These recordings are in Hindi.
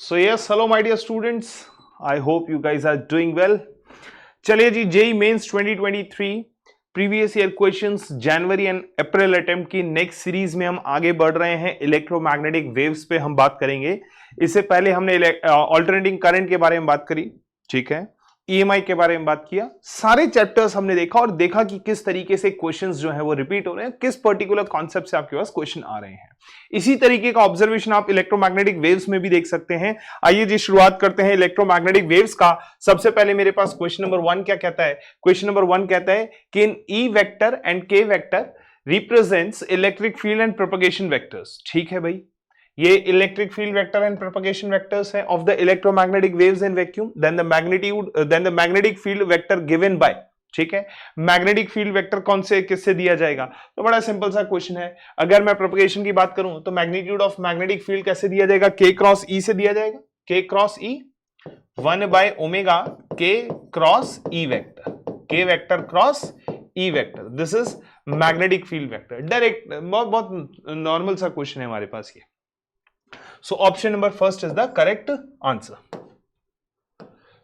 So yes, hello my dear students. I hope you guys are doing well. चलिए जी, JEE mains 2023 previous year questions January and April attempt की नेक्स्ट सीरीज में हम आगे बढ़ रहे हैं। इलेक्ट्रोमैग्नेटिक वेव्स पे हम बात करेंगे। इससे पहले हमने अल्टरनेटिंग करंट के बारे में बात करी, ठीक है, ईएमआई के बारे में बात किया। सारे चैप्टर्स हमने देखा और देखा कि किस तरीके से क्वेश्चंस जो है वो रिपीट हो रहे हैं, किस पर्टिकुलर कॉन्सेप्ट से आपके पास क्वेश्चन आ रहे हैं। इसी तरीके का ऑब्जर्वेशन आप इलेक्ट्रोमैग्नेटिक वेव्स में भी देख सकते हैं। आइए जी शुरुआत करते हैं इलेक्ट्रोमैग्नेटिक वेव्स का। सबसे पहले मेरे पास क्वेश्चन नंबर 1 क्या कहता है? क्वेश्चन नंबर 1 कहता है कि इन E vector and K vector represents electric field and propagation vectors. ठीक है भाई, ये electric field vector and propagation vectors है of the electromagnetic waves in vacuum, then the magnetic field vector given by. ठीक है, मैग्नेटिक फील्ड वेक्टर कौन से किससे दिया जाएगा? तो बड़ा सिंपल सा क्वेश्चन है। अगर मैं प्रोपगेशन की बात करूं तो मैग्नीट्यूड ऑफ मैग्नेटिक फील्ड कैसे दिया जाएगा? के क्रॉस ई से दिया जाएगा। के क्रॉस ई 1 बाय ओमेगा के क्रॉस ई वेक्टर, के vector cross E vector, this is magnetic field vector. Direct बहुत नॉर्मल सा क्वेश्चन है हमारे पास ये। सो option number first is the correct answer.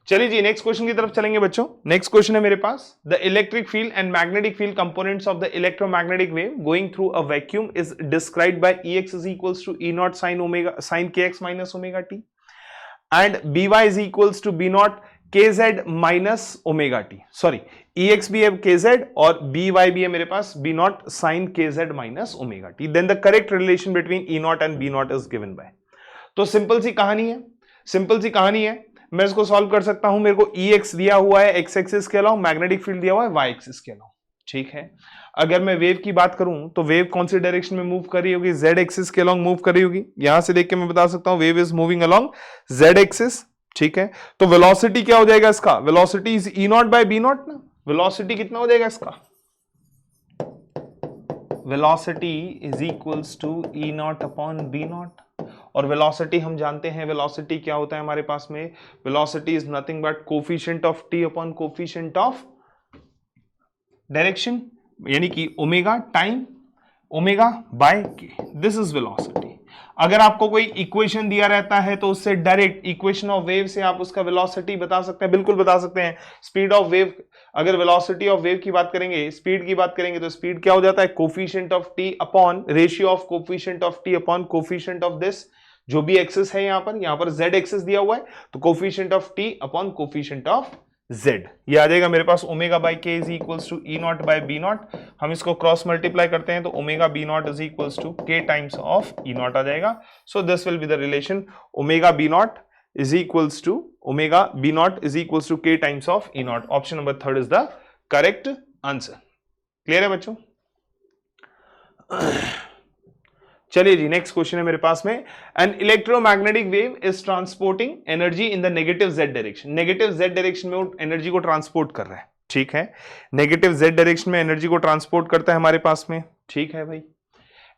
चलिए जी नेक्स्ट क्वेश्चन की तरफ चलेंगे बच्चों। नेक्स्ट क्वेश्चन है मेरे पास, the electric field and magnetic field components of the electromagnetic wave going through a vacuum is described by Ex is equals to E naught sin kx minus omega t and By is equals to B naught kz minus omega t। Sorry, Ex भी है kz और By भी है मेरे पास B naught sin kz minus omega t। Then the correct relation between E naught and B naught is given by। तो सिंपल सी कहानी है, सिंपल सी कहानी है। मैं इसको सॉल्व कर सकता हूं। मेरे को Ex दिया हुआ है x एक्सिस के अलावा, मैग्नेटिक फील्ड दिया हुआ है y एक्सिस के अलावा। ठीक है, अगर मैं वेव की बात करूं तो वेव कौन सी डायरेक्शन में मूव कर रही होगी? z एक्सिस के अलोंग मूव कर रही होगी। यहां से देख के मैं बता सकता हूं wave is moving along z axis. ठीक है, तो वेलोसिटी क्या हो जाएगा इसका? Velocity is E naught by B naught ना। वेलोसिटी कितना हो जाएगा इसका? Velocity is equals to E naught upon B naught। और वेलोसिटी हम जानते हैं, वेलोसिटी क्या होता है हमारे पास में? Velocity is nothing but coefficient of t upon coefficient of direction, यानी कि ओमेगा टाइम ओमेगा बाय के, दिस इज वेलोसिटी। अगर आपको कोई इक्वेशन दिया रहता है तो उससे डायरेक्ट इक्वेशन ऑफ वेव से आप उसका वेलोसिटी बता सकते हैं, बिल्कुल बता सकते हैं। स्पीड ऑफ वेव, अगर वेलोसिटी ऑफ वेव की बात करेंगे, स्पीड की बात करेंगे तो स्पीड क्या हो जाता है? Coefficient of T upon ratio of coefficient of T upon coefficient of this, जो भी एक्सिस है यहाँ पर z एक्सिस दिया हुआ है तो coefficient of T upon coefficient of z, ये आ जाएगा मेरे पास omega by k is equals to E naught by B naught। हम इसको क्रॉस मल्टीप्लाई करते हैं तो omega B naught is equals to k times of E naught आ जाएगा। So this will be the relation, omega B naught is equals to omega B naught is equals to k times of E naught। Option number 3 is the correct answer. Clear है बच्चों? चलिए जी नेक्स्ट क्वेश्चन है मेरे पास में, N electromagnetic wave is transporting energy in the negative z direction. Negative z direction में वो एनर्जी को ट्रांसपोर्ट कर रहा है। ठीक है, नेगेटिव z डायरेक्शन में एनर्जी को ट्रांसपोर्ट करता है हमारे पास में। ठीक है भाई,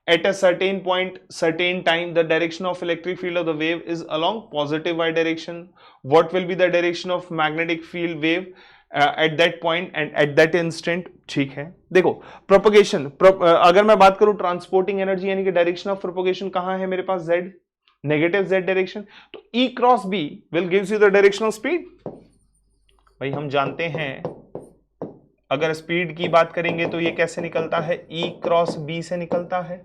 at a certain point certain time the direction of electric field of the wave is along positive y direction. What will be the direction of magnetic field wave at that point and at that instant? ठीक है, देखो प्रोपगेशन, अगर मैं बात करूं ट्रांसपोर्टिंग एनर्जी यानी कि डायरेक्शन ऑफ प्रोपगेशन कहां है मेरे पास? z, negative z direction. तो E cross B will gives you the direction of speed. भाई हम जानते हैं अगर स्पीड की बात करेंगे तो ये कैसे निकलता है? E क्रॉस B से निकलता है।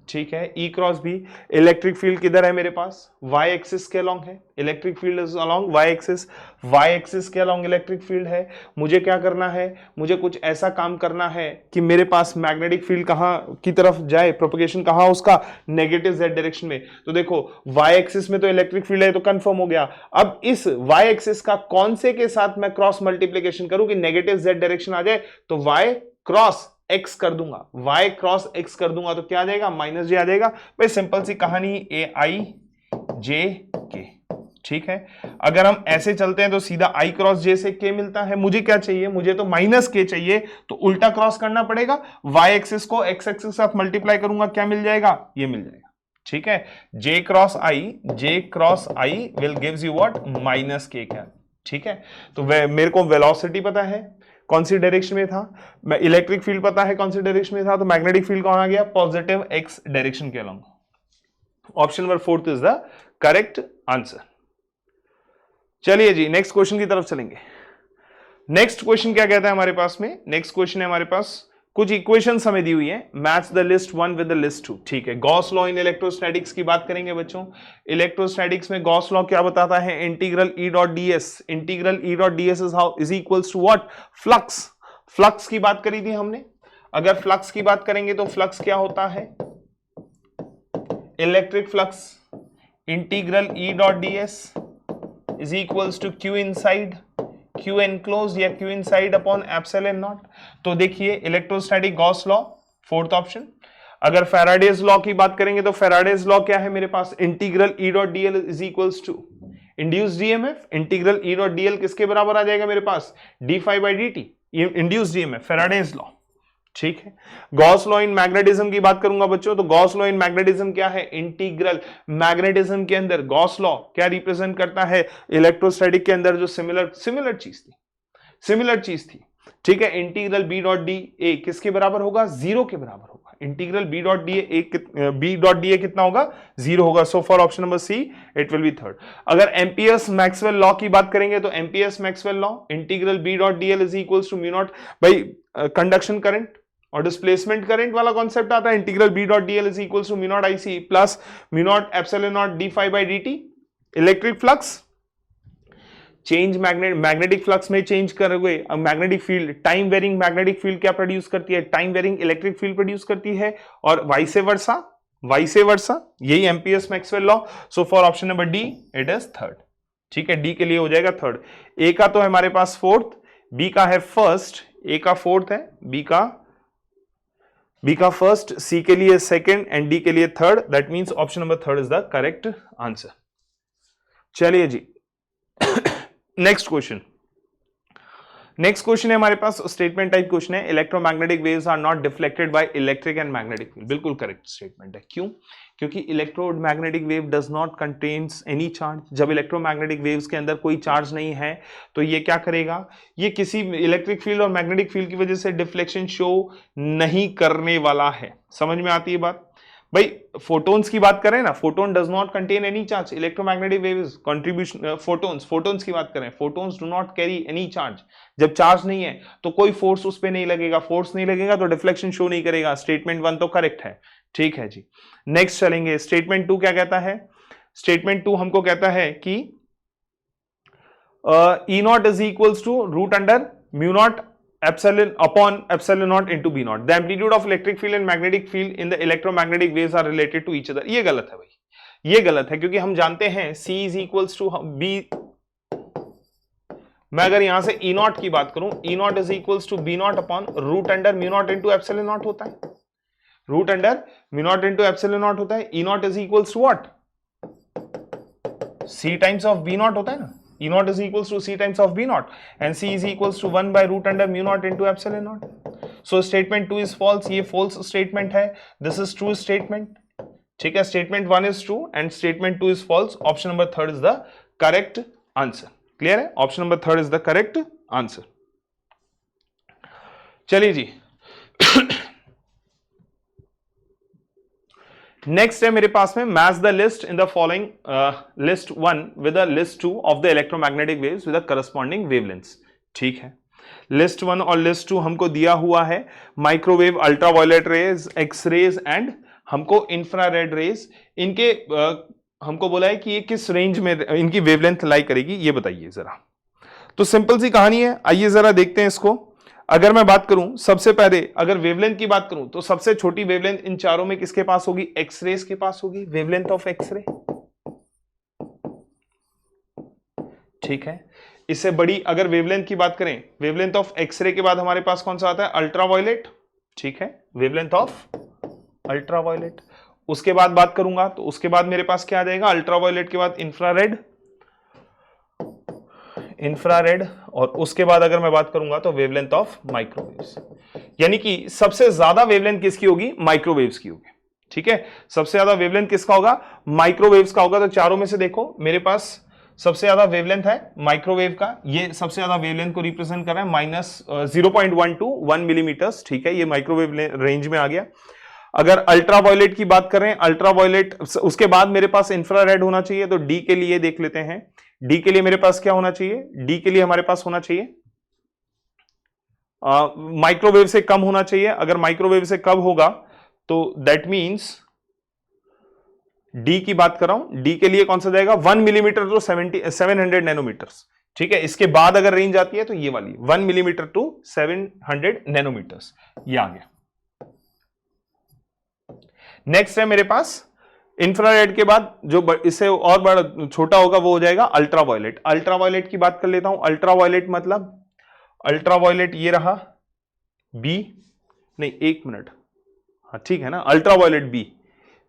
ठीक है, E cross B। Electric field किधर है मेरे पास? Y एक्सिस के अलोंग है। Electric field is along Y axis, Y axis के अलोंग इलेक्ट्रिक फील्ड है। मुझे क्या करना है? मुझे कुछ ऐसा काम करना है कि मेरे पास मैग्नेटिक फील्ड कहां की तरफ जाए, प्रोपगेशन कहां उसका? नेगेटिव z डायरेक्शन में। तो देखो Y एक्सिस में तो इलेक्ट्रिक फील्ड है तो कंफर्म हो गया। अब इस Y एक्सिस का कौन से के साथ मैं क्रॉस मल्टीप्लीकेशन करूं कि नेगेटिव z डायरेक्शन आ जाए? तो Y क्रॉस x कर दूंगा, y क्रॉस x कर दूंगा तो क्या आ जाएगा? माइनस जे आ जाएगा। भाई सिंपल सी कहानी, ए आई जे के। ठीक है, अगर हम ऐसे चलते हैं तो सीधा i क्रॉस j से k मिलता है। मुझे क्या चाहिए? मुझे तो माइनस k चाहिए, तो उल्टा क्रॉस करना पड़ेगा। y एक्सिस को x एक्सिस के साथ मल्टीप्लाई करूंगा, क्या मिल जाएगा? ये मिल जाएगा। ठीक है, j cross i will gives you what? Minus k क्या? ठीक है, तो मेरे को वेलोसिटी पता है कौन सी डायरेक्शन में था, मैं इलेक्ट्रिक फील्ड पता है कौन सी डायरेक्शन में था, तो मैग्नेटिक फील्ड कहां आ गया? पॉजिटिव x डायरेक्शन के along. Option number 4 is the correct answer. चलिए जी नेक्स्ट क्वेश्चन की तरफ चलेंगे। नेक्स्ट क्वेश्चन क्या कहता है हमारे पास में, नेक्स्ट क्वेश्चन है हमारे पास कुछ इक्वेशंस हमें दी हुई है, match the list 1 with the list 2। ठीक है, गॉस लॉ इन इलेक्ट्रोस्टैटिक्स की बात करेंगे बच्चों। इलेक्ट्रोस्टैटिक्स में गॉस लॉ क्या बताता है, integral E dot ds, integral E dot DS is how is equals to what, flux. Flux की बात करी थी हमने, अगर फ्लक्स की बात करेंगे तो फ्लक्स क्या होता है, electric flux, integral E dot DS is equals to Q inside, Q enclose या Q inside upon epsilon naught. तो देखिए electrostatic Gauss law, fourth option. अगर फैराडेज लॉ की बात करेंगे तो फैराडेज लॉ क्या है मेरे पास, integral E dot DL is equals to induced EMF, integral E dot dL किसके बराबर आ जाएगा मेरे पास, D phi by D T, induced EMF, Faraday's law. ठीक है, गॉस लॉ इन मैग्नेटिज्म की बात करूंगा बच्चों, तो गॉस लॉ इन मैग्नेटिज्म क्या है, इंटीग्रल मैग्नेटिज्म के अंदर गॉस लॉ क्या रिप्रेजेंट करता है, इलेक्ट्रोस्टैटिक के अंदर जो सिमिलर चीज थी। ठीक है, integral B dot d A किसके बराबर होगा, जीरो के बराबर होगा। Integral B dot d A कितना होगा, जीरो होगा। So for option number C it will be third. अगर एम्पियर्स मैक्सवेल लॉ की बात करेंगे तो Ampere's Maxwell law, integral B dot d l is equals to mu naught, भाई कंडक्शन करंट और डिस्प्लेसमेंट करंट वाला कॉन्सेप्ट आता है, integral B dot DL is equals to mu naught I C plus mu naught epsilon naught d phi by D t. Electric flux change, magnetic flux में चेंज करोगे, magnetic field, time varying magnetic field क्या प्रोड्यूस करती है, time varying electric field produce करती है, और वाइसे वर्सा, यही Ampere's Maxwell law. So for option number D it is third. ठीक है, डी के लिए हो जाएगा थर्ड। ए का तो है हमारे पास फोर्थ, बी का है फर्स्ट, ए का फोर्थ है, बी का फर्स्ट, सी के लिए सेकंड एंड डी के लिए third. That means option number third is the correct answer. चलिए जी नेक्स्ट क्वेश्चन है हमारे पास, स्टेटमेंट टाइप क्वेश्चन है, electromagnetic waves are not deflected by electric and magnetic field. बिल्कुल करेक्ट स्टेटमेंट है। क्यों? क्योंकि electromagnetic wave does not contains any charge. जब इलेक्ट्रोमैग्नेटिक वेव्स के अंदर कोई चार्ज नहीं है तो ये क्या करेगा, ये किसी इलेक्ट्रिक फील्ड और मैग्नेटिक फील्ड की वजह से डिफ्लेक्शन शो नहीं करने वाला है। समझ में आती है बात? भाई फोटोन्स की बात करें ना, photon does not contain any charge, electromagnetic waves contribution, photons की बात करें, photons do not carry any charge. जब चार्ज नहीं है तो कोई फोर्स उस पर नहीं लगेगा, फोर्स नहीं लगेगा तो डिफ्लेक्शन शो नहीं करेगा। स्टेटमेंट 1 तो करेक्ट है। ठीक है जी, नेक्स्ट चलेंगे। स्टेटमेंट 2 क्या कहता है, स्टेटमेंट 2 हमको कहता है कि E naught is equals to root under mu naught epsilon upon epsilon naught into B naught. The amplitude of electric field and magnetic field in the electromagnetic waves are related to each other. ये गलत है भाई, ये गलत है, क्योंकि हम जानते हैं C is equals to B। मैं अगर यहां से E naught की बात करूं, E naught is equals to B naught upon root under mu naught into epsilon naught होता है, root under mu naught into epsilon naught होता है। E naught is equals to what, C times of B naught होता है ना, E naught is equals to C times of B naught and C is equals to 1 by root under mu naught into epsilon naught. So statement 2 is false, ये false statement है, this is true statement। ठीक है, statement 1 is true and statement 2 is false। Option number 3 is the correct answer। Clear है? Option number 3 is the correct answer। चलिए जी नेक्स्ट है मेरे पास में, match the list in the following, list 1 with list 2 of the electromagnetic waves with corresponding wavelengths. ठीक है, लिस्ट 1 और लिस्ट 2 हमको दिया हुआ है, microwave, ultraviolet rays, X rays and हमको इंफ्रारेड रेज। इनके हमको बोला है कि ये किस रेंज में इनकी वेवलेंथ लाई करेगी, ये बताइए जरा। तो सिंपल सी कहानी है, आइए जरा देखते हैं इसको। अगर मैं बात करूं, सबसे पहले अगर वेवलेंथ की बात करूं तो सबसे छोटी वेवलेंथ इन चारों में किसके पास होगी, एक्सरेज के पास होगी, वेवलेंथ ऑफ एक्सरे। ठीक है, इससे बड़ी अगर वेवलेंथ की बात करें, वेवलेंथ ऑफ एक्सरे के बाद हमारे पास कौन सा आता है, अल्ट्रावायलेट। ठीक है, वेवलेंथ ऑफ अल्ट्रावायलेट। उसके बाद बात करूंगा तो उसके बाद मेरे पास क्या आ जाएगा, अल्ट्रावायलेट के बाद इंफ्रारेड, और उसके बाद अगर मैं बात करूंगा तो वेवलेंथ ऑफ माइक्रोवेव्स। यानी कि सबसे ज्यादा वेवलेंथ किसकी होगी, माइक्रोवेव्स की होगी। ठीक है, सबसे ज्यादा वेवलेंथ किसका होगा, माइक्रोवेव्स का होगा। तो चारों में से देखो मेरे पास सबसे ज्यादा वेवलेंथ है माइक्रोवेव का, ये सबसे ज्यादा वेवलेंथ को रिप्रेजेंट कर रहा है, -0.1 to 1 मिलीमीटर्स। ठीक है, ये माइक्रोवेव रेंज में आ गया। अगर अल्ट्रावायलेट की बात करें, अल्ट्रावायलेट उसके बाद मेरे पास इंफ्रारेड होना चाहिए, तो डी के लिए देख लेते हैं। डी के लिए मेरे पास क्या होना चाहिए? डी के लिए हमारे पास होना चाहिए माइक्रोवेव से कम होना चाहिए। अगर माइक्रोवेव से कम होगा तो दैट मींस डी की बात कर रहा हूं, डी के लिए कौन सा जाएगा? 1 मिलीमीटर टू 700 नैनोमीटर्स। ठीक है, इसके बाद अगर रेंज आती है तो ये वाली 1 मिलीमीटर टू 700 नैनोमीटर्स, ये आ गया। नेक्स्ट है मेरे पास इंफ्रारेड के बाद जो इससे और बड़ा छोटा होगा वो हो जाएगा अल्ट्रावायलेट। अल्ट्रावायलेट की बात कर लेता हूं। अल्ट्रावायलेट मतलब अल्ट्रावायलेट ये रहा बी, नहीं एक मिनट, हाँ ठीक है ना, अल्ट्रावायलेट बी,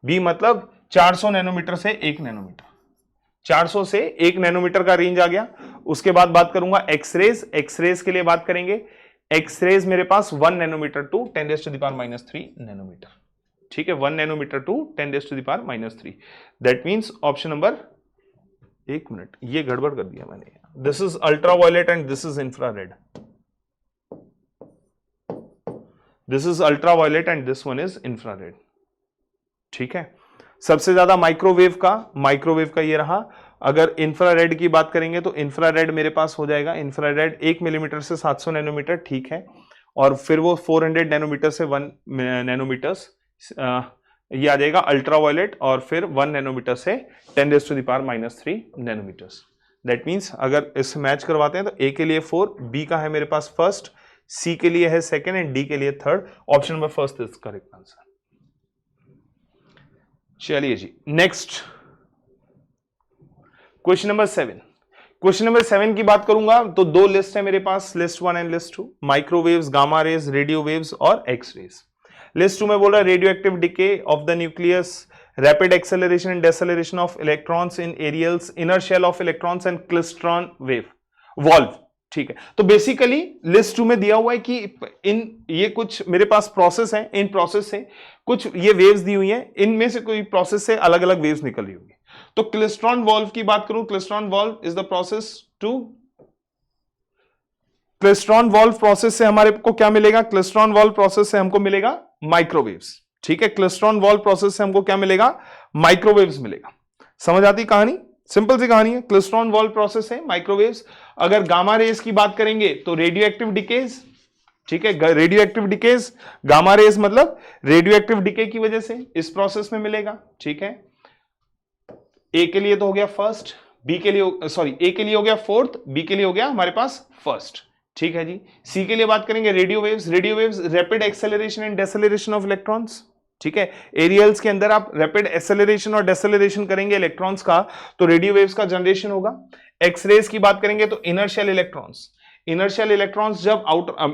बी मतलब 400 नैनोमीटर से 1 नैनोमीटर, 400 से 1 नैनोमीटर का रेंज आ गया। उसके बाद बात करूंगा एक्सरेज। एक्सरेज के लिए बात करेंगे, एक्सरेज मेरे पास 1 नैनोमीटर टू 10⁻³ नैनोमीटर। ठीक है, 1 nanometer to 10⁻³ that means option number, एक मिनट ये गड़बड़ कर दिया मैंने, this is ultraviolet and this is infrared, this is ultraviolet and this one is infrared. ठीक है, सबसे ज्यादा माइक्रोवेव का ये रहा। अगर इंफ्रारेड की बात करेंगे तो इंफ्रारेड मेरे पास हो जाएगा, इंफ्रारेड 1 मिलीमीटर से 700 नैनोमीटर, ठीक है, और फिर वो 400 नैनोमीटर से 1 नैनोमीटर्स, ये आ जाएगा अल्ट्रावायलेट, और फिर 1 नैनोमीटर से 10⁻³ नैनोमीटर्स। दैट मींस अगर इस मैच करवाते हैं तो ए के लिए 4, बी का है मेरे पास फर्स्ट, सी के लिए है सेकंड एंड डी के लिए third. Option number first is correct answer. चलिए जी next question number 7। Question number 7 की बात करूंगा तो दो लिस्ट है मेरे पास, list 1 and list 2, microwaves, gamma rays, radio waves और एक्स रेज। लिस्ट 2 में बोल रहा है radioactive decay of the nucleus, rapid acceleration and deceleration of electrons in aerials, inner shell of electrons and klystron wave valve. ठीक है, तो बेसिकली लिस्ट 2 में दिया हुआ है कि इन ये कुछ मेरे पास प्रोसेस है, इन प्रोसेस से कुछ ये वेव्स दी हुई हैं, इनमें से कोई प्रोसेस से अलग अलग वेव्स निकल रही होगी। तो क्लिस्ट्रॉन वॉल्व की बात करूं, klystron valve is the process to, klystron valve process से हमारे को क्या मिलेगा? क्लिस्ट्रॉन वॉल्व प्रोसेस से हमको मिलेगा माइक्रोवेव्स। ठीक है, क्लिस्ट्रॉन वॉल्व प्रोसेस से हमको क्या मिलेगा? माइक्रोवेव्स मिलेगा। समझ आती कहानी? सिंपल सी कहानी है, क्लिस्ट्रॉन वॉल्व प्रोसेस है माइक्रोवेव्स। अगर गामा रेज की बात करेंगे तो रेडियो एक्टिव डिकेज। ठीक है, radio active decays, gamma rays मतलब रेडियो एक्टिव डिके की वजह से इस प्रोसेस में मिलेगा। ठीक है, ए के लिए तो हो गया फर्स्ट, बी के लिए सॉरी ए के लिए हो गया फोर्थ, बी के लिए हो गया हमारे पास फर्स्ट। ठीक है जी, सी के लिए बात करेंगे radio waves, radio waves rapid acceleration and deceleration of electrons. ठीक है, एरियल्स के अंदर आप रैपिड एक्सेलरेशन और डेसेलरेशन करेंगे इलेक्ट्रॉन्स का तो रेडियो वेव्स का जनरेशन होगा। एक्सरेज की बात करेंगे तो इनर्शियल इलेक्ट्रॉन्स, इनर्शियल इलेक्ट्रॉन्स जब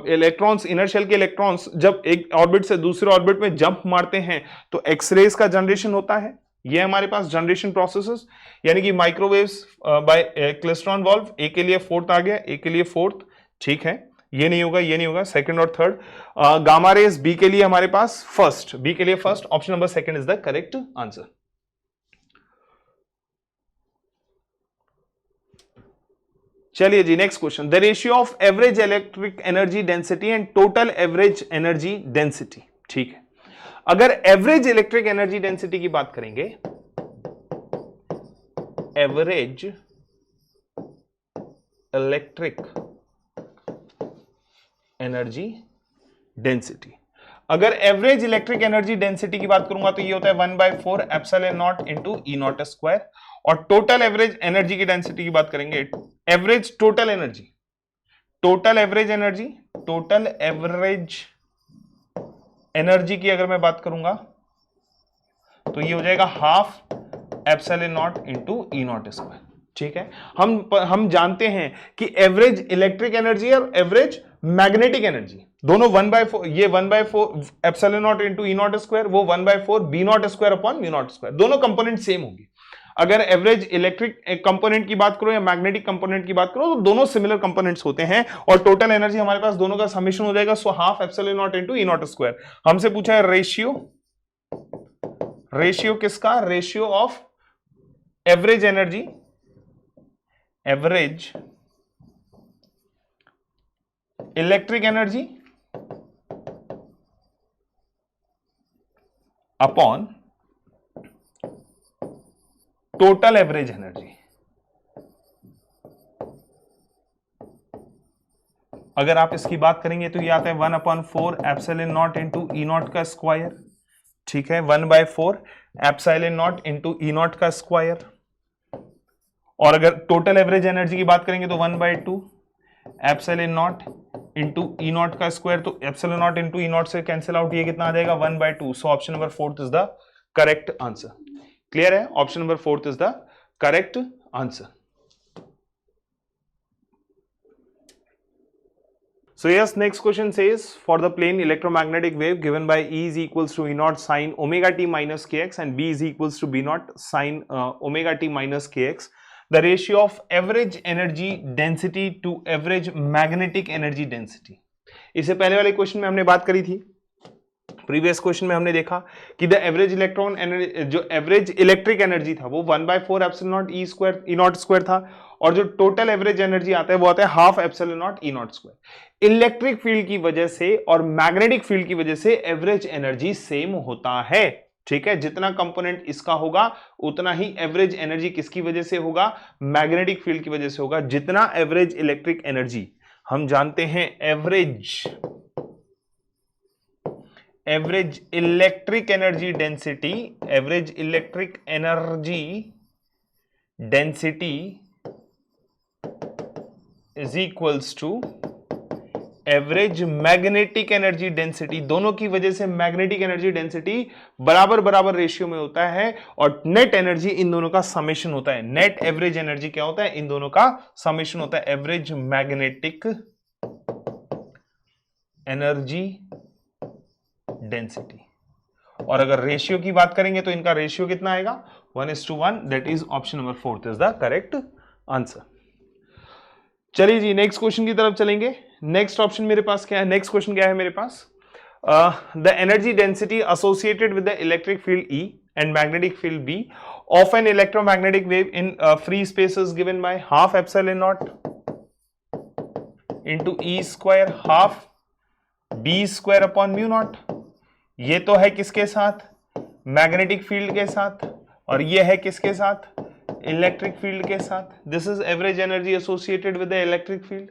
इलेक्ट्रॉन्स, इनर्शियल के इलेक्ट्रॉन्स जब एक ऑर्बिट से दूसरे ऑर्बिट में जंप मारते हैं तो एक्सरेज का जनरेशन होता है। ये हमारे पास जनरेशन प्रोसेसेस, यानी कि माइक्रोवेव्स बाय क्लिस्ट्रॉन वॉल्व। ए के लिए फोर्थ आ गया, ए के लिए फोर्थ। ठीक है, ये नहीं होगा, ये नहीं होगा, सेकंड और थर्ड। गामा रेज बी के लिए हमारे पास फर्स्ट, बी के लिए first, option number second is the correct answer. चलिए जी next question, the ratio of average electric energy density and total average energy density. ठीक है, अगर एवरेज इलेक्ट्रिक एनर्जी डेंसिटी की बात करेंगे, एवरेज इलेक्ट्रिक एनर्जी डेंसिटी, अगर एवरेज इलेक्ट्रिक एनर्जी डेंसिटी की बात करूंगा तो ये होता है 1/4 epsilon naught into E naught square. और टोटल एवरेज एनर्जी की डेंसिटी की बात करेंगे, average total energy, total average energy, total average energy की अगर मैं बात करूंगा तो ये हो जाएगा half epsilon naught into E naught square. ठीक है, हम जानते हैं कि एवरेज इलेक्ट्रिक एनर्जी और एवरेज मैग्नेटिक एनर्जी दोनों 1/4, ये 1/4 epsilon naught into E naught square, वो 1/4 B naught square upon mu naught square, दोनों कंपोनेंट सेम होंगे। अगर एवरेज इलेक्ट्रिक कंपोनेंट की बात करो या मैग्नेटिक कंपोनेंट की बात करो तो दोनों सिमिलर कंपोनेंट्स होते हैं और टोटल एनर्जी हमारे पास दोनों का समेशन हो जाएगा, so half epsilon naught into E naught square. हमसे पूछा है रेशियो, रेशियो किसका? Ratio of average energy, average electric energy upon total average energy. अगर आप इसकी बात करेंगे तो ये आता है 1/4 epsilon naught into E naught का स्क्वायर, ठीक है, 1/4 epsilon naught into E naught का स्क्वायर। और अगर टोटल एवरेज एनर्जी की बात करेंगे तो 1/2 epsilon naught into E naught का स्क्वायर, तो epsilon naught into E naught से कैंसिल आउट, ये कितना आ जाएगा 1/2। So option number 4 is the correct answer. Clear है? Option number 4 is the correct answer. So yes, next question says for the plane electromagnetic wave given by E is equals to E naught sine omega t minus kx and B is equals to B naught sine omega t minus kx, the ratio of average energy density to average magnetic energy density। इससे पहले वाले क्वेश्चन में हमने बात करी थी, प्रीवियस क्वेश्चन में हमने देखा कि द एवरेज इलेक्ट्रॉन एनर्जी, जो एवरेज इलेक्ट्रिक एनर्जी था वो 1/4 epsilon not E square E naught square था, और जो टोटल एवरेज एनर्जी आता है वो आता है half epsilon not E naught square. Electric field की वजह से और मैग्नेटिक फील्ड की वजह से एवरेज एनर्जी सेम होता है, ठीक है। जितना कंपोनेंट इसका होगा उतना ही एवरेज एनर्जी किसकी वजह से होगा, मैग्नेटिक फील्ड की वजह से होगा। जितना एवरेज इलेक्ट्रिक एनर्जी हम जानते हैं, average electric energy density, average electric energy density is equals to average magnetic energy density. दोनों की वजह से मैग्नेटिक एनर्जी डेंसिटी बराबर बराबर रेशियो में होता है, और नेट एनर्जी इन दोनों का समेशन होता है। नेट एवरेज एनर्जी क्या होता है, इन दोनों का समेशन होता है, एवरेज मैग्नेटिक एनर्जी डेंसिटी। और अगर रेशियो की बात करेंगे तो इनका रेशियो कितना आएगा, 1:1। That is option number 4 is the correct answer. चलिए जी नेक्स्ट क्वेश्चन की तरफ चलेंगे। नेक्स्ट ऑप्शन मेरे पास क्या है, नेक्स्ट क्वेश्चन क्या है मेरे पास, the energy density associated with the electric field E and magnetic field B of an electromagnetic wave in free space is given by half epsilon naught into E square half B square upon mu naught. ये तो है किसके साथ, मैग्नेटिक फील्ड के साथ, और ये है किसके साथ, इलेक्ट्रिक फील्ड के साथ। This is average energy associated with the electric field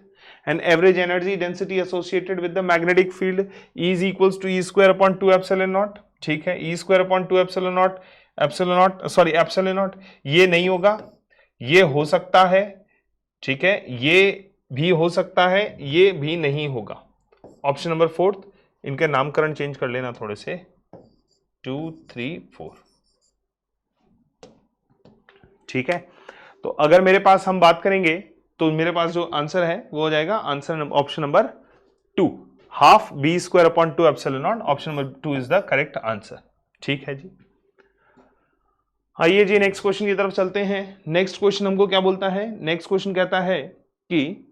and average energy density associated with the magnetic field. E is equals to E square upon 2 epsilon naught, ठीक है, E square upon 2 epsilon naught, ये नहीं होगा, ये हो सकता है, ठीक है, ये भी हो सकता है, ये भी नहीं होगा। ऑप्शन नंबर 4, इनके नामकरण चेंज कर लेना थोड़े से, 2, 3, 4, ठीक है। तो अगर मेरे पास हम बात करेंगे तो मेरे पास जो आंसर है वो हो जाएगा answer option number 2, half B square upon 2 epsilon not. Option number 2 is the correct answer, ठीक है जी। आइए जी नेक्स्ट क्वेश्चन की तरफ चलते हैं। नेक्स्ट क्वेश्चन हमको क्या बोलता है, नेक्स्ट क्वेश्चन कहता है कि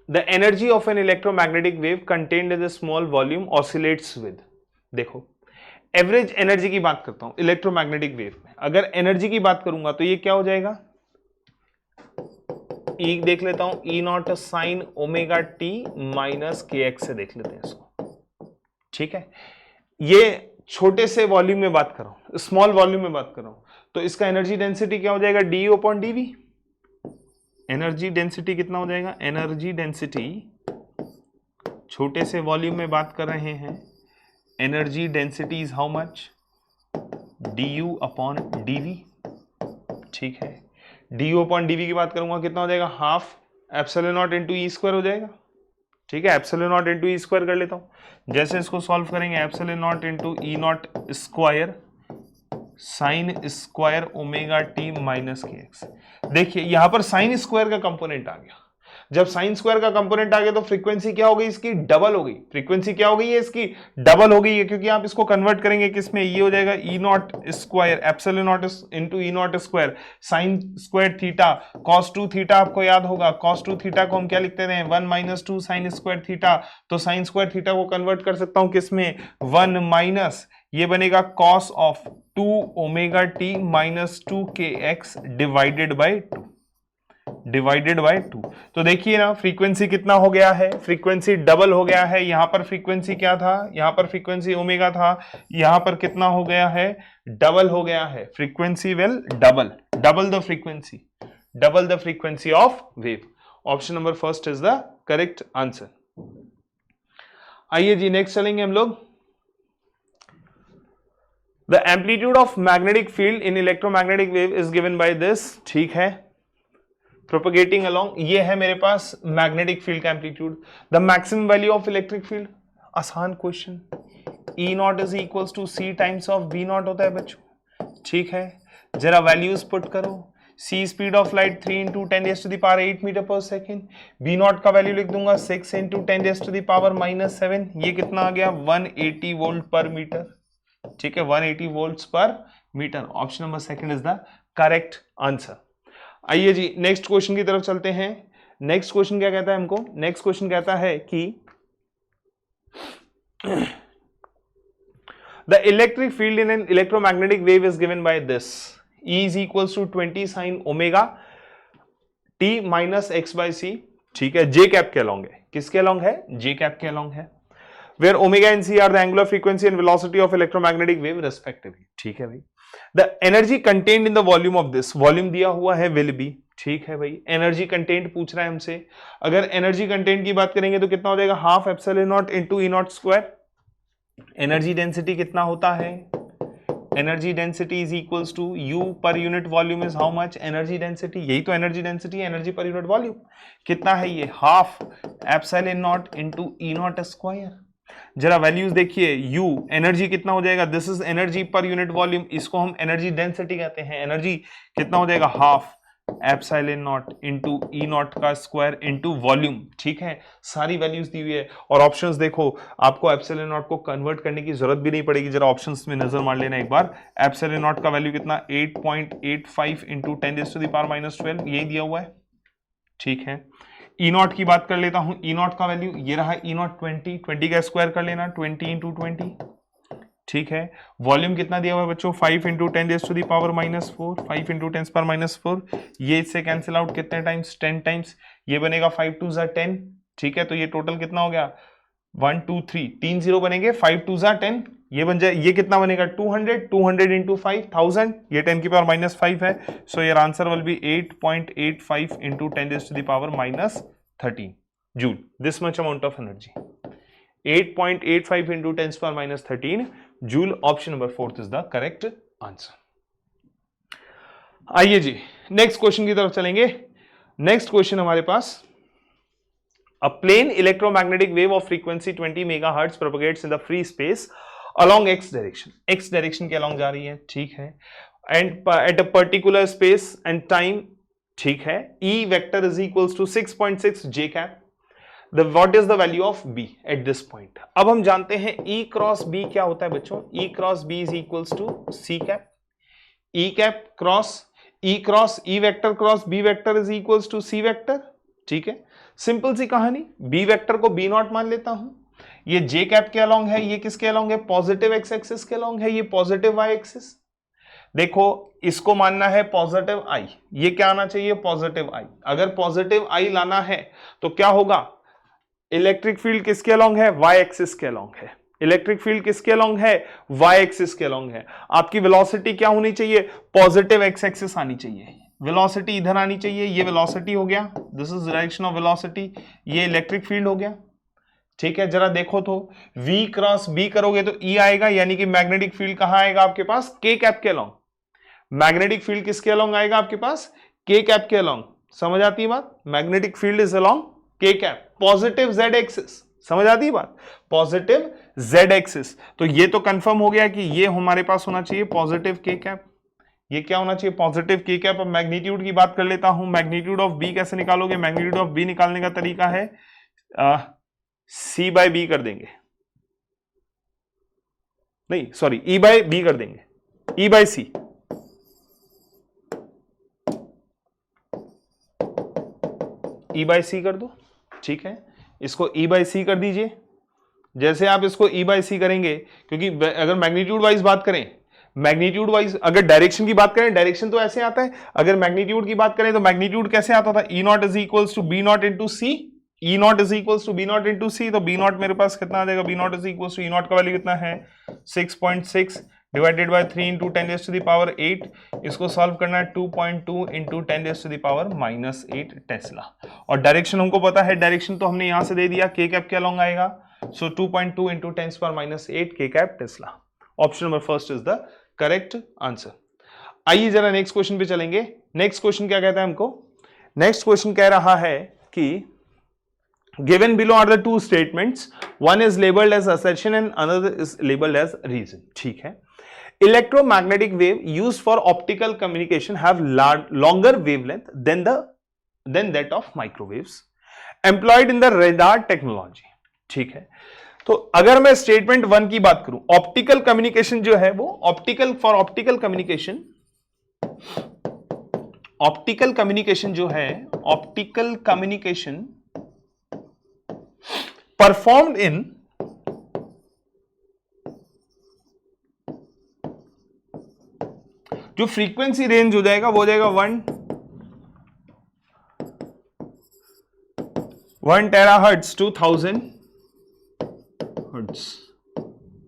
the energy of an electromagnetic wave contained in the small volume oscillates with. देखो एवरेज एनर्जी की बात करता हूं इलेक्ट्रोमैग्नेटिक वेव में, अगर एनर्जी की बात करूंगा तो ये क्या हो जाएगा, E देख लेता हूं, E not sine omega t minus k x से देख लेते हैं इसको, ठीक है। ये छोटे से वॉल्यूम में बात कर रहा हूं, स्मॉल वॉल्यूम में बात कर रहा हूं, तो इसका एनर्जी डेंसिटी क्या हो जाएगा, d upon d V. Energy density कितना हो जाएगा, एनर्जी डेंसिटी छोटे से वॉल्यूम में बात कर रहे हैं, energy density is how much, d U upon d V, ठीक है। D U upon d V की बात करूंगा कितना हो जाएगा, half epsilon naught into E square हो जाएगा, ठीक है। Epsilon naught into E square कर लेता हूं, जैसे इसको सॉल्व करेंगे, epsilon naught into E naught square sine square omega t minus k x. देखिए यहां पर साइन स्क्वायर का कंपोनेंट आ गया, जब साइन स्क्वायर का कंपोनेंट आ गया तो फ्रीक्वेंसी क्या हो गई, इसकी डबल हो गई। फ्रीक्वेंसी क्या हो गई है, इसकी डबल हो गई है, क्योंकि आप इसको कन्वर्ट करेंगे किसमें, ये हो जाएगा E naught square epsilon naught into E naught square sine square theta cos 2 theta. आपको याद होगा कॉस 2 थीटा को हम क्या लिखते थे, 1 - 2 साइन स्क्वायर थीटा। तो साइन स्क्वायर थीटा को कन्वर्ट कर सकता हूं किसमें, 1 माइनस, ये बनेगा cos of 2 omega t minus 2 के x divided by 2, divided by 2। तो देखिए ना फ्रीक्वेंसी कितना हो गया है, फ्रीक्वेंसी डबल हो गया है। यहां पर फ्रीक्वेंसी क्या था, यहां पर फ्रीक्वेंसी ओमेगा था, यहां पर कितना हो गया है, डबल हो गया है। Frequency will double, double the frequency of wave. Option number first is the correct answer. आइए जी नेक्स्ट चलेंगे हम लोग। The amplitude of magnetic field in electromagnetic wave is given by this, ठीक है, प्रोपगेटिंग अलोंग, ये है मेरे पास मैग्नेटिक फील्ड का amplitude. The maximum value of electric field, आसान question, E naught is equals to C times of B naught होता है बच्चों, ठीक है। जरा वैल्यूज पुट करो, C speed of light 3 into 10⁸ metre पर सेकेंड, बी नॉट का वैल्यू लिख दूंगा 6 इंटू 10⁻⁻7, ये कितना आ गया 180 वोल्ट पर मीटर, ठीक है, 180 volts per meter. Option number second is the correct answer. आइए जी नेक्स्ट क्वेश्चन की तरफ चलते हैं। नेक्स्ट क्वेश्चन क्या कहता है हमको, नेक्स्ट क्वेश्चन कहता है कि the electric field in an electromagnetic wave is given by this, E is equals to 20 sin omega t minus X by C, ठीक है, जे कैप के अलॉन्ग है, किसके अलॉन्ग है, जे कैप के अलॉन्ग है, where omega and C are the angular frequency and velocity of electromagnetic wave respectively, ठीक है भाई। The energy contained in the volume of this, volume दिया हुआ है विल बी, ठीक है भाई, एनर्जी कंटेंट पूछ रहा है हमसे। अगर एनर्जी कंटेंट की बात करेंगे तो कितना हो जाएगा, half epsilon naught into E naught square. Energy density कितना होता है, energy density is equals to U per unit volume is how much, energy density, यही तो एनर्जी डेंसिटी है, एनर्जी पर यूनिट वॉल्यूम कितना है, ये half epsilon naught into E naught square. जरा वैल्यूज देखिए, यू एनर्जी कितना हो जाएगा, this is energy per unit volume, इसको हम एनर्जी डेंसिटी कहते हैं। एनर्जी कितना हो जाएगा, half epsilon naught into E naught का स्क्वायर इनटू वॉल्यूम, ठीक है, सारी वैल्यूज दी हुई है। और ऑप्शंस देखो, आपको एप्सिलॉन नॉट को कन्वर्ट करने की जरूरत भी नहीं पड़ेगी, जरा ऑप्शंस में नजर मार लेना एक बार। एप्सिलॉन नॉट का वैल्यू कितना 8.85 इंटू 10⁻⁻12, यही दिया हुआ है, ठीक है। ई नॉट की बात कर लेता हूं, ई नॉट का वैल्यू ये रहा, ई नॉट 20 का स्क्वायर कर लेना 20 इंटू 20, ठीक है। वॉल्यूम कितना दिया हुआ है बच्चों, 5 इंटू 10⁻⁻4, 5 इंटू 10⁻⁴, ये इससे कैंसिल आउट कितने टाइम्स, 10 टाइम्स, ये बनेगा 5 2 ज़ा 10, ठीक है। तो ये टोटल कितना हो गया 1 2 3, 3 0 बनेंगे, 5 2 ज़ा 10, ये बन जाए, ये कितना बनेगा 200 इंटू 5 1000, ये 10⁻⁻5 है। So your answer will be 8.85 into 10⁻⁻13 joule, this much amount of energy, 8.85 into 10⁻⁻13 joule. Option number fourth is the correct answer. आइए जी नेक्स्ट क्वेश्चन की तरफ चलेंगे। नेक्स्ट क्वेश्चन हमारे पास, a plane electromagnetic wave of frequency 20 megahertz propagates in the free space along X direction, X direction के अलोंग जा रही है, ठीक है, and at a particular space and time, ठीक है। E vector is equals to 6.6 J cap, what is the value of B at this point। अब हम जानते हैं E क्रॉस B क्या होता है बच्चों, E cross B is equals to C cap, E cap cross E vector cross B vector is equals to C vector, ठीक है। सिंपल सी कहानी, B वेक्टर को B नॉट मान लेता हूं, ये J कैप के अलोंग है, ये किसके अलोंग है, पॉजिटिव एक्स एक्सिस के अलोंग है, ये पॉजिटिव वाई एक्सिस। देखो इसको मानना है पॉजिटिव I, ये क्या आना चाहिए पॉजिटिव I। अगर पॉजिटिव I लाना है तो क्या होगा, इलेक्ट्रिक फील्ड किसके अलोंग है, वाई एक्सिस के अलोंग है, इलेक्ट्रिक फील्ड किसके अलोंग है, वाई एक्सिस के अलोंग है। आपकी वेलोसिटी क्या होनी चाहिए, पॉजिटिव एक्स एक्सिस आनी चाहिए, वेलोसिटी इधर आनी चाहिए, ये वेलोसिटी हो गया, this is direction of velocity, ये इलेक्ट्रिक फील्ड हो गया, ठीक है। जरा देखो तो V क्रॉस B करोगे तो E आएगा, यानी कि मैग्नेटिक फील्ड कहां आएगा आपके पास, K कैप के अलोंग, मैग्नेटिक फील्ड किसके अलोंग आएगा आपके पास, K कैप के अलोंग। समझ आती है बात, magnetic field is along K cap, positive Z axis, समझ आती है बात, पॉजिटिव Z एक्सिस। तो ये तो कंफर्म हो गया कि ये हमारे पास होना चाहिए पॉजिटिव K कैप, ये क्या होना चाहिए पॉजिटिव K कैप। अब मैग्नीट्यूड की बात कर लेता हूं, मैग्नीट्यूड ऑफ B कैसे निकालोगे, मैग्नीट्यूड ऑफ B निकालने का तरीका है C बाय B कर देंगे, नहीं सॉरी E बाय B कर देंगे, E by C, E by C कर दो, ठीक है। इसको E बाय C कर दीजिए, जैसे आप इसको E बाय C करेंगे, क्योंकि अगर मैग्नीट्यूड वाइज बात करें, मैग्नीट्यूड वाइज अगर डायरेक्शन की बात करें, डायरेक्शन तो ऐसे आता है, अगर मैग्नीट्यूड की बात करें तो मैग्नीट्यूड कैसे आता था, E naught is equals to B naught into C, E naught is equals to B naught into C, तो बी नॉट मेरे पास कितना आ जाएगा, B naught is equals to E naught का वैल्यू कितना है 6.6 divided by 3 into 10 raise to the power 8, इसको सॉल्व करना है 2.2 into 10 raise to the power -8 tesla. और डायरेक्शन हमको पता है, डायरेक्शन तो हमने यहां से दे दिया, के कैप क्या लॉन्ग आएगा, सो 2.2 इंटू 10 पावर -8 के cap Tesla. Option number first is the correct answer. आइए जरा नेक्स्ट क्वेश्चन पे चलेंगे। नेक्स्ट क्वेश्चन क्या कहता है हमको, नेक्स्ट क्वेश्चन कह रहा है कि given below are the two statements, one is labeled as assertion and another is labeled as reason। ठीक है, electromagnetic wave used for optical communication have longer wavelength than that of microwaves employed in the radar technology। ठीक है, तो अगर मैं स्टेटमेंट 1 की बात करूं, ऑप्टिकल कम्युनिकेशन जो है वो ऑप्टिकल कम्युनिकेशन जो है, ऑप्टिकल कम्युनिकेशन परफॉर्म्ड इन जो फ्रीक्वेंसी रेंज हो जाएगा वो हो जाएगा 1 टेराहर्ट्ज टू 1000 हर्ट्ज।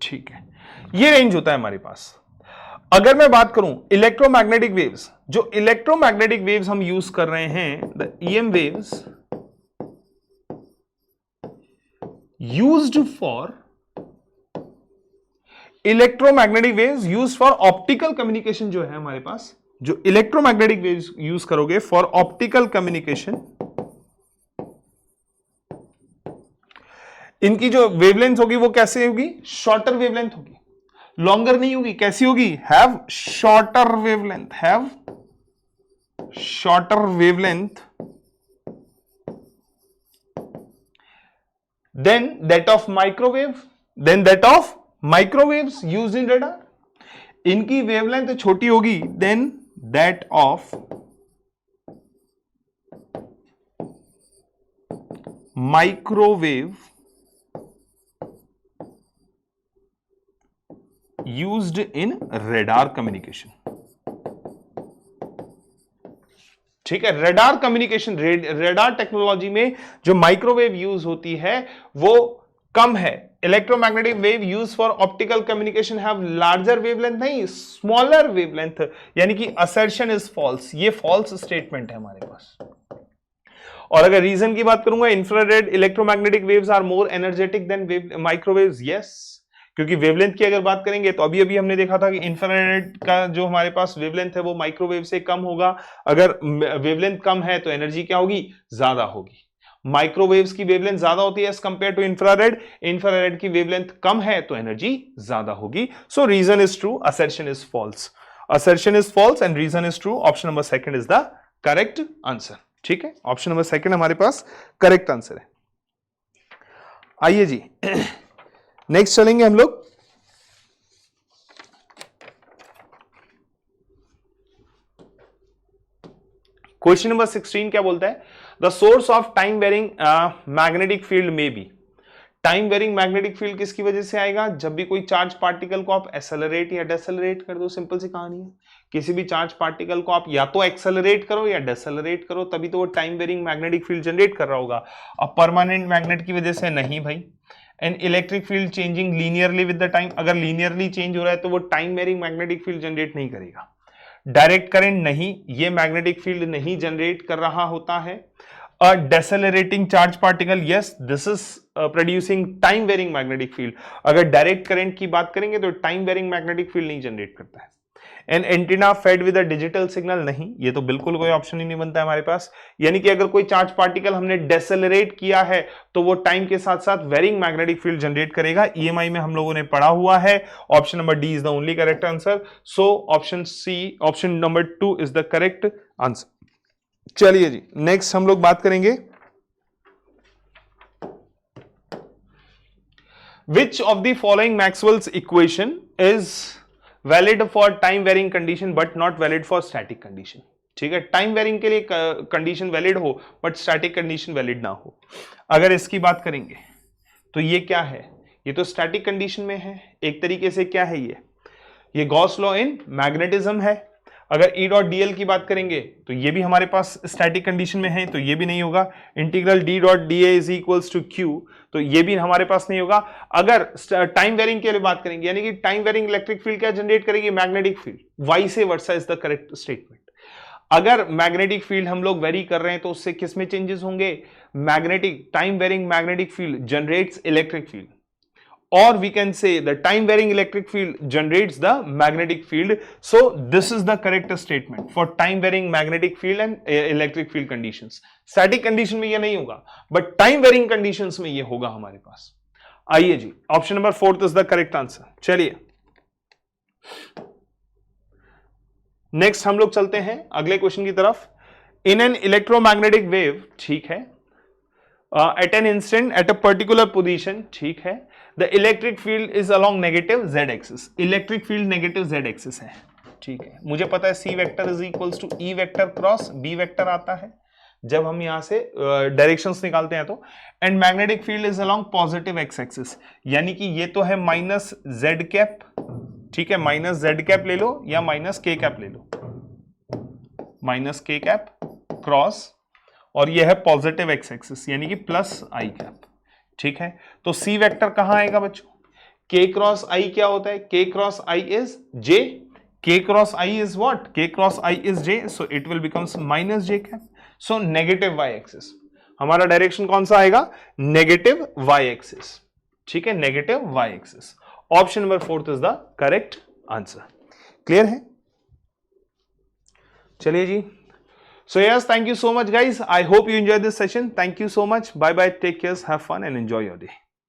ठीक है, ये रेंज होता है हमारे पास। अगर मैं बात करूं इलेक्ट्रोमैग्नेटिक वेव्स, जो इलेक्ट्रोमैग्नेटिक वेव्स हम यूज कर रहे हैं, the EM waves used for electromagnetic waves use for optical communication जो है हमारे पास, जो इलेक्ट्रोमैग्नेटिक वेव्स यूज करोगे फॉर ऑप्टिकल कम्युनिकेशन, इनकी जो वेवलेंथ होगी वो कैसे होगी, शॉर्टर वेवलेंथ होगी, लॉन्गर नहीं होगी। कैसी होगी, have shorter wavelength then that of microwaves used in radar, इनकी वेवलेंथ छोटी होगी then that of microwave used in radar communication। ठीक है, रडार कम्युनिकेशन, रडार टेक्नोलॉजी में जो माइक्रोवेव यूज होती है वो कम है। Electromagnetic wave use for optical communication have larger wavelength, नहीं स्मॉलर वेवलेंथ, यानी कि असर्शन इज फॉल्स, ये फॉल्स स्टेटमेंट है हमारे पास। और अगर रीजन की बात करूंगा, infrared electromagnetic waves are more energetic than microwaves, yes, क्योंकि वेवलेंथ की अगर बात करेंगे तो अभी हमने देखा था कि इंफ्रारेड का जो हमारे पास वेवलेंथ है वो माइक्रोवेव से कम होगा। अगर वेवलेंथ कम है तो एनर्जी क्या होगी, ज्यादा होगी। माइक्रोवेव्स की वेवलेंथ ज्यादा होती है as compare to infrared, infrared की वेवलेंथ कम है तो एनर्जी ज्यादा होगी। So reason is true, assertion is false, and reason is true. Option number second is the correct answer. ठीक है, ऑप्शन नंबर सेकंड हमारे पास करेक्ट आंसर है। आइए जी नेक्स्ट चलेंगे हम लोग। क्वेश्चन नंबर 16 क्या बोलता है, the source of time varying magnetic field में B. Time varying magnetic field किसकी वजह से आएगा, जब भी कोई चार्ज पार्टिकल को आप एक्सेलरेट या डेसेलरेट कर दो। सिंपल सी कहानी है, किसी भी चार्ज पार्टिकल को आप या तो एक्सेलरेट करो या डेसेलरेट करो, तभी तो वो time varying magnetic field generate कर रहा होगा। अब परमानेंट मैग्नेट की वजह से नहीं भाई। And electric field changing linearly with the time, अगर लीनियरली चेंज हो रहा है तो वो time varying magnetic field generate नहीं करेगा। डायरेक्ट करंट नहीं, ये मैग्नेटिक फील्ड नहीं जनरेट कर रहा होता है। A decelerating charge particle, yes this is producing time varying magnetic field. अगर डायरेक्ट करंट की बात करेंगे तो टाइम वेरिंग मैग्नेटिक फील्ड नहीं जनरेट करता है। An antenna fed with a digital signal, नहीं, ये तो बिल्कुल कोई ऑप्शन ही नहीं बनता है हमारे पास। यानी कि अगर कोई चार्ज पार्टिकल हमने डेसेलरेट किया है तो वो टाइम के साथ साथ वेरिंग मैग्नेटिक फील्ड जनरेट करेगा। ईएमआई में हम लोगों ने पढ़ा हुआ है। Option number D is the only correct answer. So option C, option number 2 is the correct answer. चलिए जी नेक्स्ट हम लोग बात करेंगे, which of the following Maxwell's equation is valid for time varying condition but not valid for static condition. ठीक है, टाइम वेरिंग के लिए कंडीशन वैलिड हो बट स्टैटिक कंडीशन वैलिड ना हो। अगर इसकी बात करेंगे तो ये क्या है, ये तो स्टैटिक कंडीशन में है। एक तरीके से क्या है, ये ये गॉस लॉ इन मैग्नेटिज्म है। अगर E डॉट dl की बात करेंगे तो ये भी हमारे पास स्टैटिक कंडीशन में है, तो ये भी नहीं होगा। Integral D dot dA is equals to Q, तो ये भी हमारे पास नहीं होगा। अगर टाइम वेरिंग के लिए बात करेंगे, यानी कि टाइम वेरिंग इलेक्ट्रिक फील्ड क्या जनरेट करेगी, magnetic field, vice versa is the correct statement. अगर मैग्नेटिक फील्ड हम लोग वेरी कर रहे हैं तो उससे किस में चेंजेस होंगे, magnetic time varying magnetic field generates electric field, or we can say the time varying electric field generates the magnetic field. So this is the correct statement for time varying magnetic field and electric field conditions. Static condition में ये नहीं होगा, but time varying conditions में ये होगा हमारे पास। आइए जी, option number 4 is the correct answer। चलिए नेक्स्ट हम लोग चलते हैं अगले क्वेश्चन की तरफ। इन एन इलेक्ट्रोमैग्नेटिक वेव, ठीक है, at an instant at a particular position, ठीक है, the electric field is along negative z axis, electric field negative z axis है, ठीक है। मुझे पता है c vector is equals to e vector cross b vector आता है जब हम यहां से डायरेक्शंस निकालते हैं तो, and magnetic field is along positive x axis, यानी कि ये तो है माइनस z कैप, ठीक है, माइनस z कैप ले लो या माइनस k कैप ले लो, माइनस k कैप क्रॉस, और ये है पॉजिटिव x एक्सिस यानी कि प्लस i कैप, ठीक है। तो c वेक्टर कहां आएगा बच्चों, k क्रॉस i क्या होता है, k cross i is j, k cross i is what, k cross i is j, so it will becomes minus j cap, so negative y axis, हमारा डायरेक्शन कौन सा आएगा, नेगेटिव y एक्सिस, ठीक है, negative y axis. Option number 4 is the correct answer. Clear है? चलिए जी, so yes, thank you so much guys, I hope you enjoyed this session, thank you so much, bye bye, take care, have fun and enjoy your day।